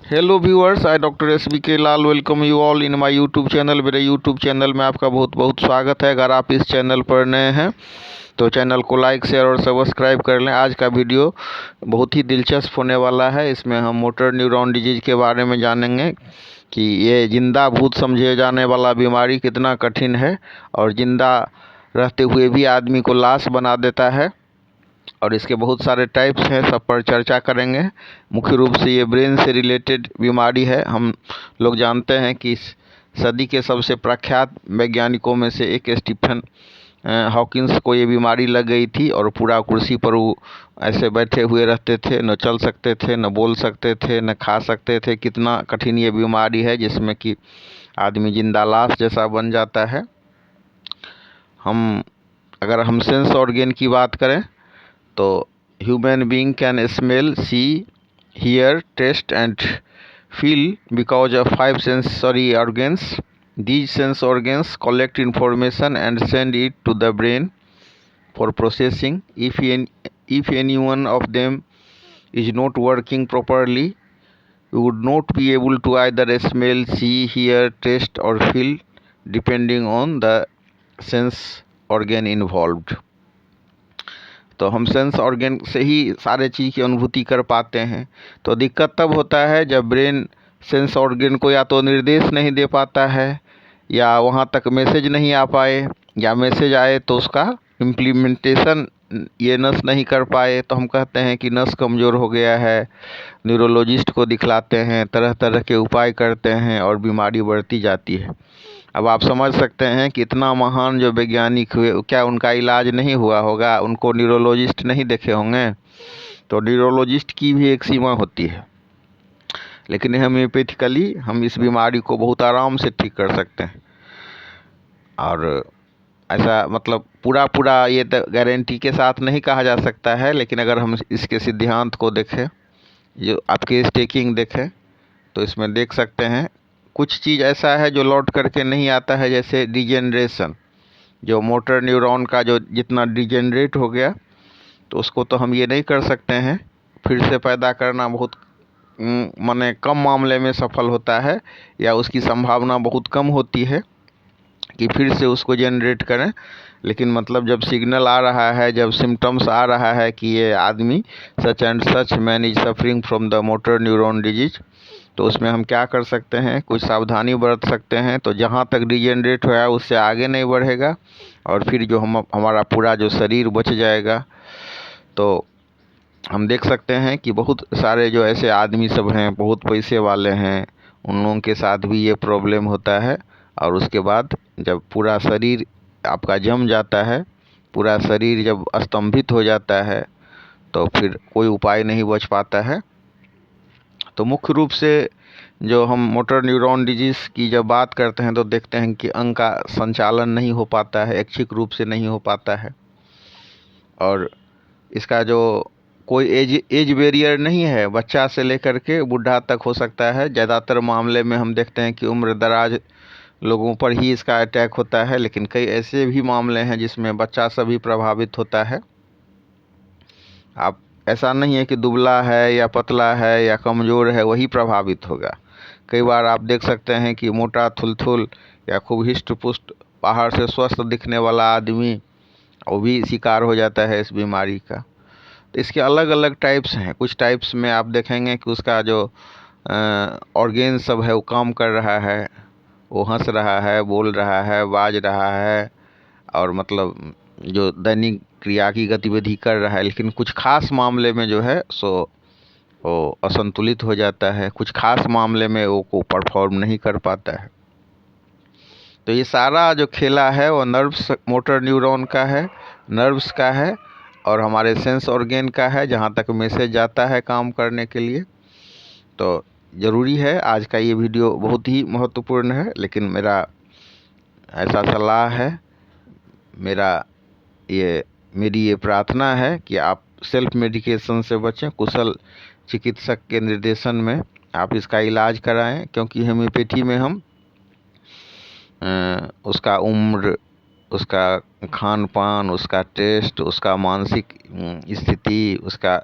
Hello viewers, I doctor S B K Lal welcome you all in my YouTube channel. मेरे YouTube channel में आपका बहुत बहुत स्वागत है। अगर आप इस चैनल पर नए हैं तो चैनल को लाइक शेयर और सब्सक्राइब कर लें। आज का वीडियो बहुत ही दिलचस्प होने वाला है। इसमें हम मोटर न्यूरॉन डिजीज के बारे में जानेंगे कि ये जिंदा भूत समझे जाने वाला बीमारी कितना कठिन है और जिंदा रहते हुए भी आदमी को लाश बना देता है, और इसके बहुत सारे टाइप्स हैं, सब पर चर्चा करेंगे। मुख्य रूप से ये ब्रेन से रिलेटेड बीमारी है। हम लोग जानते हैं कि इस सदी के सबसे प्रख्यात वैज्ञानिकों में से एक स्टीफन हॉकिंस को ये बीमारी लग गई थी और पूरा कुर्सी पर वो ऐसे बैठे हुए रहते थे, न चल सकते थे, न बोल सकते थे, न खा सकते थे। कितना कठिन ये बीमारी है जिसमें कि आदमी जिंदा लाश जैसा बन जाता है। अगर हम सेंस ऑर्गन की बात करें तो human being can smell, see, hear, taste and feel because of 5 sensory organs. These sense organs collect information and send it to the brain for processing. If any one of them is not working properly, you would not be able to either smell, see, hear, taste or feel depending on the sense organ involved. तो हम sense organ से ही सारे चीज़ की अनुभूति कर पाते हैं। तो दिक्कत तब होता है जब ब्रेन सेंस ऑर्गन को या तो निर्देश नहीं दे पाता है, या वहाँ तक मैसेज नहीं आ पाए, या मैसेज आए तो उसका इम्प्लीमेंटेशन ये नस नहीं कर पाए, तो हम कहते हैं कि नस कमज़ोर हो गया है। न्यूरोलॉजिस्ट को दिखलाते हैं, तरह तरह के उपाय करते हैं और बीमारी बढ़ती जाती है। अब आप समझ सकते हैं कि इतना महान जो वैज्ञानिक हुए, क्या उनका इलाज नहीं हुआ होगा? उनको न्यूरोलॉजिस्ट नहीं देखे होंगे? तो न्यूरोलॉजिस्ट की भी एक सीमा होती है, लेकिन होम्योपैथिकली हम इस बीमारी को बहुत आराम से ठीक कर सकते हैं। और ऐसा मतलब पूरा ये तो गारंटी के साथ नहीं कहा जा सकता है, लेकिन अगर हम इसके सिद्धांत को देखें, जो आपके स्टेकिंग देखें, तो इसमें देख सकते हैं कुछ चीज़ ऐसा है जो लौट करके नहीं आता है, जैसे डिजेनरेशन। जो मोटर न्यूरॉन का जो जितना डिजेनरेट हो गया, तो उसको तो हम ये नहीं कर सकते हैं। फिर से पैदा करना बहुत माने कम मामले में सफल होता है, या उसकी संभावना बहुत कम होती है कि फिर से उसको जनरेट करें। लेकिन मतलब जब सिग्नल आ रहा है, जब सिम्टम्स आ रहा है कि ये आदमी such and such man is suffering from the motor neuron disease, तो उसमें हम क्या कर सकते हैं? कुछ सावधानी बरत सकते हैं। तो जहाँ तक डिजेनरेट हुआ है उससे आगे नहीं बढ़ेगा, और फिर जो हमारा पूरा जो शरीर बच जाएगा। तो हम देख सकते हैं कि बहुत सारे जो ऐसे आदमी सब हैं, बहुत पैसे वाले हैं, उन लोगों के साथ भी ये प्रॉब्लम होता है। और उसके बाद जब पूरा शरीर आपका जम जाता है, पूरा शरीर जब स्तंभित हो जाता है, तो फिर कोई उपाय नहीं बच पाता है। तो मुख्य रूप से जो हम मोटर न्यूरॉन डिजीज़ की जब बात करते हैं तो देखते हैं कि अंग का संचालन नहीं हो पाता है, ऐच्छिक रूप से नहीं हो पाता है। और इसका जो कोई एज बैरियर नहीं है, बच्चा से लेकर के बूढ़ा तक हो सकता है। ज़्यादातर मामले में हम देखते हैं कि उम्र दराज लोगों पर ही इसका अटैक होता है, लेकिन कई ऐसे भी मामले हैं जिसमें बच्चा सभी प्रभावित होता है। आप ऐसा नहीं है कि दुबला है या पतला है या कमज़ोर है वही प्रभावित होगा। कई बार आप देख सकते हैं कि मोटा थुलथुल या खूब हिष्ट पुष्ट बाहर से स्वस्थ दिखने वाला आदमी वो भी शिकार हो जाता है इस बीमारी का। तो इसके अलग अलग टाइप्स हैं। कुछ टाइप्स में आप देखेंगे कि उसका जो ऑर्गेन सब है वो काम कर रहा है, वो हंस रहा है, बोल रहा है, बाज रहा है, और मतलब जो दैनिक क्रिया की गतिविधि कर रहा है। लेकिन कुछ खास मामले में जो है सो वो असंतुलित हो जाता है, कुछ खास मामले में वो को परफॉर्म नहीं कर पाता है। तो ये सारा जो खेला है वो नर्व्स, मोटर न्यूरॉन का है, नर्व्स का है, और हमारे सेंस ऑर्गेन का है, जहाँ तक मैसेज जाता है काम करने के लिए। तो ज़रूरी है, आज का ये वीडियो बहुत ही महत्वपूर्ण है। लेकिन मेरा ऐसा सलाह है, मेरी ये प्रार्थना है कि आप सेल्फ मेडिकेशन से बचें। कुशल चिकित्सक के निर्देशन में आप इसका इलाज कराएं, क्योंकि होम्योपैथी में हम उसका उम्र, उसका खान पान, उसका टेस्ट, उसका मानसिक स्थिति, उसका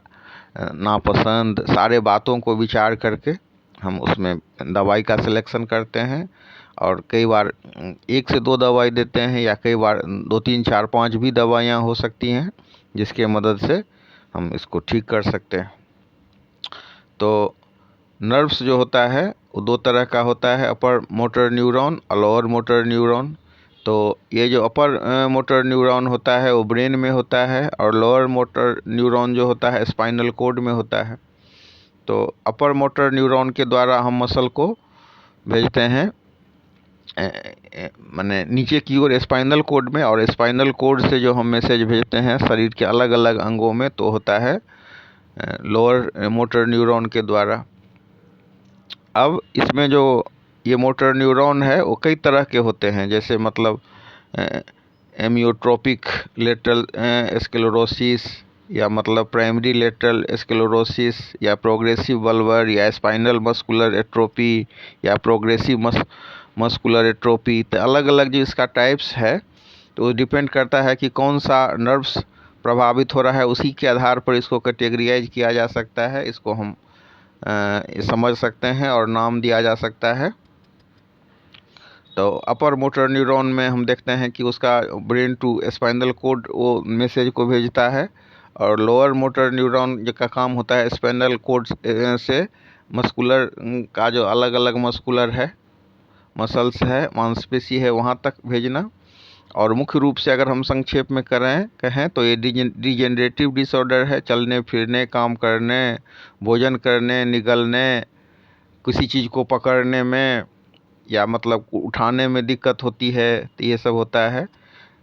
नापसंद, सारे बातों को विचार करके हम उसमें दवाई का सिलेक्शन करते हैं और कई बार 1 से 2 दवाई देते हैं या कई बार 2, 3, 4, 5 भी दवाइयाँ हो सकती हैं जिसके मदद से हम इसको ठीक कर सकते हैं। तो नर्व्स जो होता है वो 2 तरह का होता है, अपर मोटर न्यूरॉन और लोअर मोटर न्यूरॉन। तो ये जो अपर मोटर न्यूरॉन होता है वो ब्रेन में होता है और लोअर मोटर न्यूरॉन जो होता है स्पाइनल कॉर्ड में होता है। तो अपर मोटर न्यूरॉन के द्वारा हम मसल को भेजते हैं माने नीचे की ओर स्पाइनल कॉर्ड में, और स्पाइनल कॉर्ड से जो हम मैसेज भेजते हैं शरीर के अलग अलग अंगों में तो होता है लोअर मोटर न्यूरॉन के द्वारा। अब इसमें जो ये मोटर न्यूरॉन है वो कई तरह के होते हैं, जैसे मतलब एमियोट्रोपिक लेटरल स्क्लेरोसिस या मतलब प्राइमरी लेटरल स्क्लेरोसिस या प्रोग्रेसिव बल्बर या स्पाइनल मस्कुलर एट्रोपी या प्रोग्रेसिव मस्कुलर एट्रोपी। तो अलग अलग जो इसका टाइप्स है तो डिपेंड करता है कि कौन सा नर्व्स प्रभावित हो रहा है, उसी के आधार पर इसको कैटेगराइज किया जा सकता है, इसको हम समझ सकते हैं और नाम दिया जा सकता है। तो अपर मोटर न्यूरॉन में हम देखते हैं कि उसका ब्रेन टू स्पाइनल कॉर्ड वो मैसेज को भेजता है, और लोअर मोटर न्यूरॉन का काम होता है स्पाइनल कॉर्ड से मस्कुलर का जो अलग अलग मस्कुलर है मसल्स है मांसपेशी है वहाँ तक भेजना। और मुख्य रूप से अगर हम संक्षेप में कहें तो ये डिजेनरेटिव डिसऑर्डर है, चलने फिरने, काम करने, भोजन करने, निगलने, किसी चीज़ को पकड़ने में या मतलब उठाने में दिक्कत होती है, तो ये सब होता है।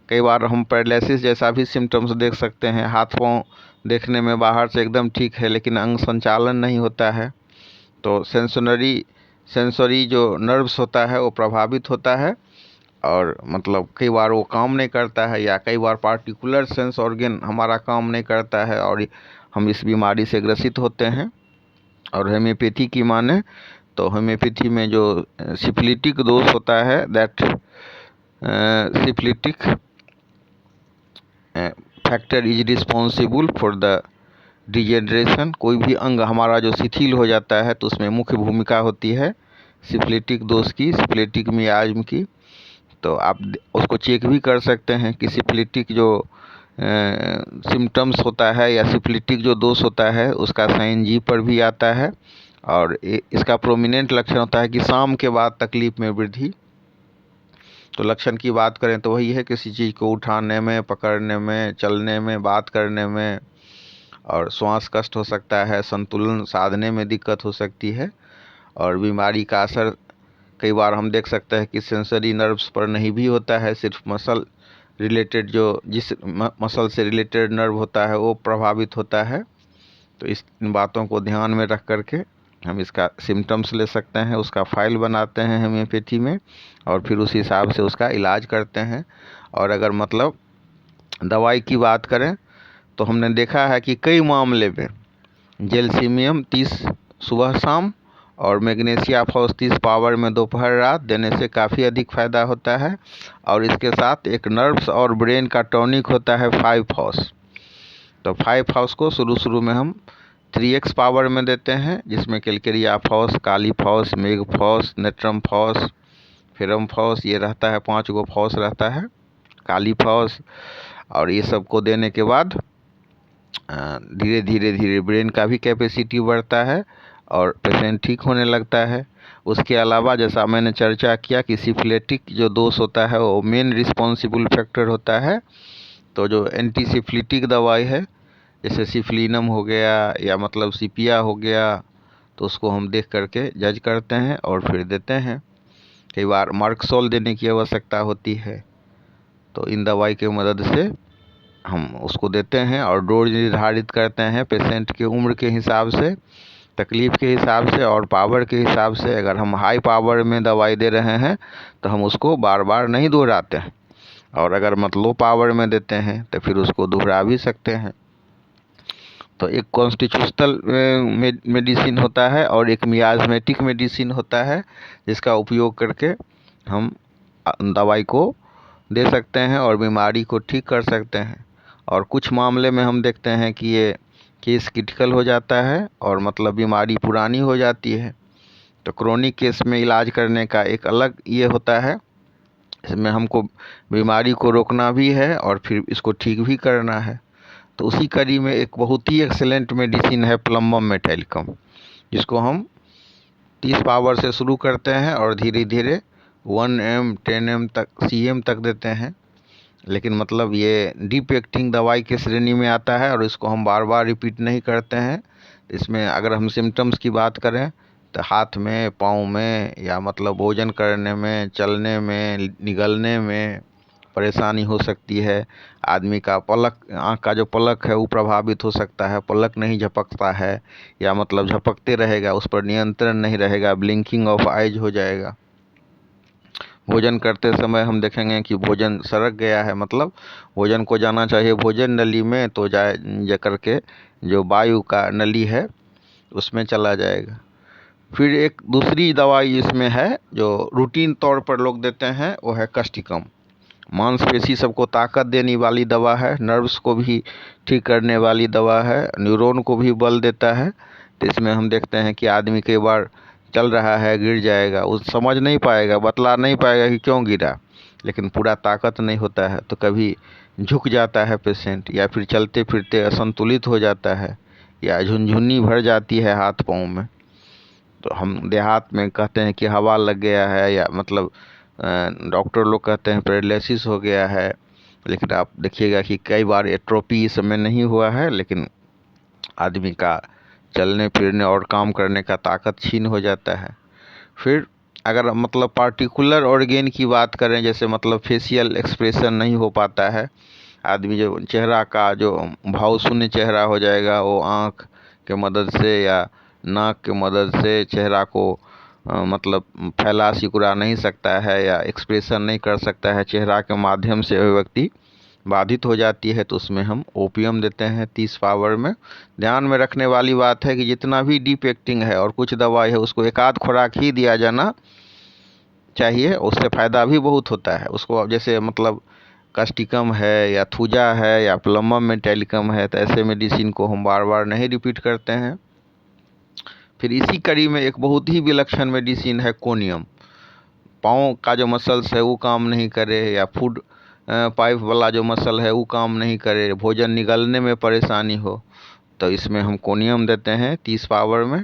कई बार हम पैरालिसिस जैसा भी सिम्टम्स देख सकते हैं, हाथ पाँव देखने में बाहर से एकदम ठीक है लेकिन अंग संचालन नहीं होता है। तो सेंसरी जो नर्व्स होता है वो प्रभावित होता है और मतलब कई बार वो काम नहीं करता है या कई बार पार्टिकुलर सेंस ऑर्गन हमारा काम नहीं करता है और हम इस बीमारी से ग्रसित होते हैं। और होम्योपैथी की माने तो होम्योपैथी में जो सिफिलिटिक दोष होता है that syphilitic factor is responsible for the degeneration. कोई भी अंग हमारा जो शिथिल हो जाता है तो उसमें मुख्य भूमिका होती है सिफिलिटिक दोष की, सिफिलिटिक मियाज्म की। तो आप उसको चेक भी कर सकते हैं कि सिफिलिटिक जो सिम्टम्स होता है या सिफिलिटिक जो दोष होता है उसका साइन जी पर भी आता है। और इसका प्रोमिनेंट लक्षण होता है कि शाम के बाद तकलीफ में वृद्धि। तो लक्षण की बात करें तो वही है किसी चीज़ को उठाने में, पकड़ने में, चलने में, बात करने में, और श्वास कष्ट हो सकता है, संतुलन साधने में दिक्कत हो सकती है। और बीमारी का असर कई बार हम देख सकते हैं कि सेंसरी नर्व्स पर नहीं भी होता है, सिर्फ मसल रिलेटेड जो जिस मसल से रिलेटेड नर्व होता है वो प्रभावित होता है। तो इस बातों को ध्यान में रख करके हम इसका सिम्टम्स ले सकते हैं, उसका फाइल बनाते हैं होम्योपैथी में और फिर उस हिसाब से उसका इलाज करते हैं। और अगर मतलब दवाई की बात करें तो हमने देखा है कि कई मामले में जेलसीमियम 30 सुबह शाम और मैग्नीशिया फॉस 30 पावर में दोपहर रात देने से काफ़ी अधिक फ़ायदा होता है। और इसके साथ एक नर्व्स और ब्रेन का टॉनिक होता है 5 फॉस। तो 5 फॉस को शुरू में हम 3x पावर में देते हैं, जिसमें calcarea phos, kali phos, mag phos, natrum phos, ferrum phos ये रहता है, 5 गो फॉस रहता है, काली फॉस। और ये सब को देने के बाद धीरे धीरे ब्रेन का भी कैपेसिटी बढ़ता है और पेशेंट ठीक होने लगता है। उसके अलावा जैसा मैंने चर्चा किया कि सिफिलिटिक जो दोष होता है वो मेन रिस्पॉन्सिबल फैक्टर होता है। तो जो एंटी सिफिलिटिक दवाई है जैसे सिफलिनम हो गया या मतलब सिपिया हो गया तो उसको हम देख करके जज करते हैं और फिर देते हैं। कई बार मार्क्सोल देने की आवश्यकता होती है तो इन दवाई की मदद से हम उसको देते हैं और डोज निर्धारित करते हैं पेशेंट के उम्र के हिसाब से, तकलीफ़ के हिसाब से और पावर के हिसाब से। अगर हम हाई पावर में दवाई दे रहे हैं तो हम उसको बार बार नहीं दोहराते हैं, और अगर मतलब लो पावर में देते हैं तो फिर उसको दोहरा भी सकते हैं। तो एक कॉन्स्टिट्यूशनल मेडिसिन होता है और एक मियाज़मेटिक मेडिसिन होता है जिसका उपयोग करके हम दवाई को दे सकते हैं और बीमारी को ठीक कर सकते हैं। और कुछ मामले में हम देखते हैं कि ये केस क्रिटिकल हो जाता है और मतलब बीमारी पुरानी हो जाती है। तो क्रोनिक केस में इलाज करने का एक अलग ये होता है, इसमें हमको बीमारी को रोकना भी है और फिर इसको ठीक भी करना है। तो उसी कड़ी में एक बहुत ही एक्सेलेंट मेडिसिन है प्लम्बम मेटालिकम, जिसको हम 30 पावर से शुरू करते हैं और धीरे धीरे 1 ml 10 ml तक cm तक देते हैं। लेकिन मतलब ये डीप एक्टिंग दवाई के श्रेणी में आता है और इसको हम बार बार रिपीट नहीं करते हैं। इसमें अगर हम सिम्टम्स की बात करें तो हाथ में, पाँव में, या मतलब भोजन करने में, चलने में, निगलने में परेशानी हो सकती है। आदमी का पलक, आँख का जो पलक है वो प्रभावित हो सकता है, पलक नहीं झपकता है या मतलब झपकते रहेगा, उस पर नियंत्रण नहीं रहेगा, ब्लिंकिंग ऑफ आइज हो जाएगा। भोजन करते समय हम देखेंगे कि भोजन सरक गया है, मतलब भोजन को जाना चाहिए भोजन नली में, तो जा करके जो वायु का नली है उसमें चला जाएगा। फिर एक दूसरी दवाई इसमें है जो रूटीन तौर पर लोग देते हैं, वो है कस्टिकम। मांसपेशी सबको ताकत देने वाली दवा है, नर्व्स को भी ठीक करने वाली दवा है, न्यूरॉन को भी बल देता है। तो इसमें हम देखते हैं कि आदमी कई बार चल रहा है, गिर जाएगा, वो समझ नहीं पाएगा, बतला नहीं पाएगा कि क्यों गिरा, लेकिन पूरा ताकत नहीं होता है, तो कभी झुक जाता है पेशेंट, या फिर चलते फिरते असंतुलित हो जाता है, या झुनझुनी भर जाती है हाथ पाँव में। तो हम देहात में कहते हैं कि हवा लग गया है, या मतलब डॉक्टर लोग कहते हैं पैरालिसिस हो गया है। लेकिन आप देखिएगा कि कई बार एट्रोपी इस समय नहीं हुआ है, लेकिन आदमी का चलने फिरने और काम करने का ताकत छीन हो जाता है। फिर अगर मतलब पार्टिकुलर ऑर्गेन की बात करें, जैसे मतलब फेशियल एक्सप्रेशन नहीं हो पाता है, आदमी जो चेहरा का जो भाव शून्य चेहरा हो जाएगा, वो आँख के मदद से या नाक के मदद से चेहरा को मतलब फैला सिकुड़ा नहीं सकता है या एक्सप्रेशन नहीं कर सकता है, चेहरा के माध्यम से अभिव्यक्ति बाधित हो जाती है, तो उसमें हम ओपियम देते हैं 30 पावर में। ध्यान में रखने वाली बात है कि जितना भी डीप एक्टिंग है और कुछ दवाई है उसको एक आध खुराक ही दिया जाना चाहिए, उससे फ़ायदा भी बहुत होता है उसको। जैसे मतलब कस्टिकम है या थूजा है या प्लम्बम मेटालिकम है, तो ऐसे मेडिसिन को हम बार बार नहीं रिपीट करते हैं। फिर इसी कड़ी में एक बहुत ही विलक्षण मेडिसिन है कोनियम। पाँव का जो मसल्स है वो काम नहीं करे, या फूड पाइप वाला जो मसल है वो काम नहीं करे, भोजन निगलने में परेशानी हो, तो इसमें हम कोनियम देते हैं 30 पावर में,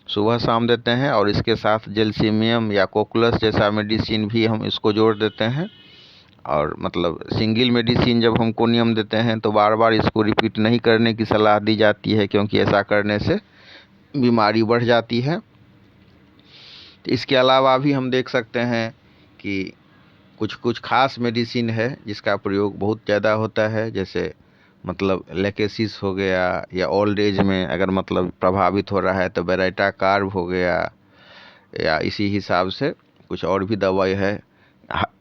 सुबह शाम देते हैं। और इसके साथ जेल्सीमियम या कोकुलस जैसा मेडिसिन भी हम इसको जोड़ देते हैं। और मतलब सिंगल मेडिसिन जब हम कोनियम देते हैं तो बार बार इसको रिपीट नहीं करने की सलाह दी जाती है, क्योंकि ऐसा करने से बीमारी बढ़ जाती है। तो इसके अलावा भी हम देख सकते हैं कि कुछ कुछ खास मेडिसिन है जिसका प्रयोग बहुत ज़्यादा होता है, जैसे मतलब लेकेसिस हो गया, या ओल्ड एज में अगर मतलब प्रभावित हो रहा है तो बेरेटा कार्ब हो गया, या इसी हिसाब से कुछ और भी दवाई है।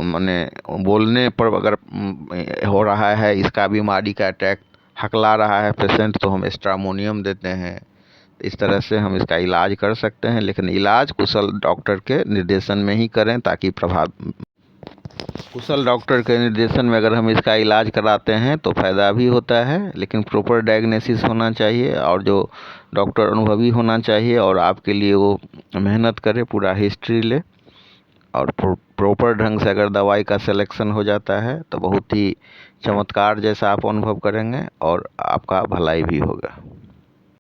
माने बोलने पर अगर हो रहा है इसका बीमारी का अटैक, हकला रहा है पेशेंट, तो हम स्ट्रामोनियम देते हैं। इस तरह से हम इसका इलाज कर सकते हैं, लेकिन इलाज कुशल डॉक्टर के निर्देशन में ही करें, ताकि कुशल डॉक्टर के निर्देशन में अगर हम इसका इलाज कराते हैं तो फ़ायदा भी होता है। लेकिन प्रॉपर डायग्नोसिस होना चाहिए, और जो डॉक्टर अनुभवी होना चाहिए, और आपके लिए वो मेहनत करे, पूरा हिस्ट्री ले, और प्रॉपर ढंग से अगर दवाई का सिलेक्शन हो जाता है तो बहुत ही चमत्कार जैसा आप अनुभव करेंगे और आपका भलाई भी होगा।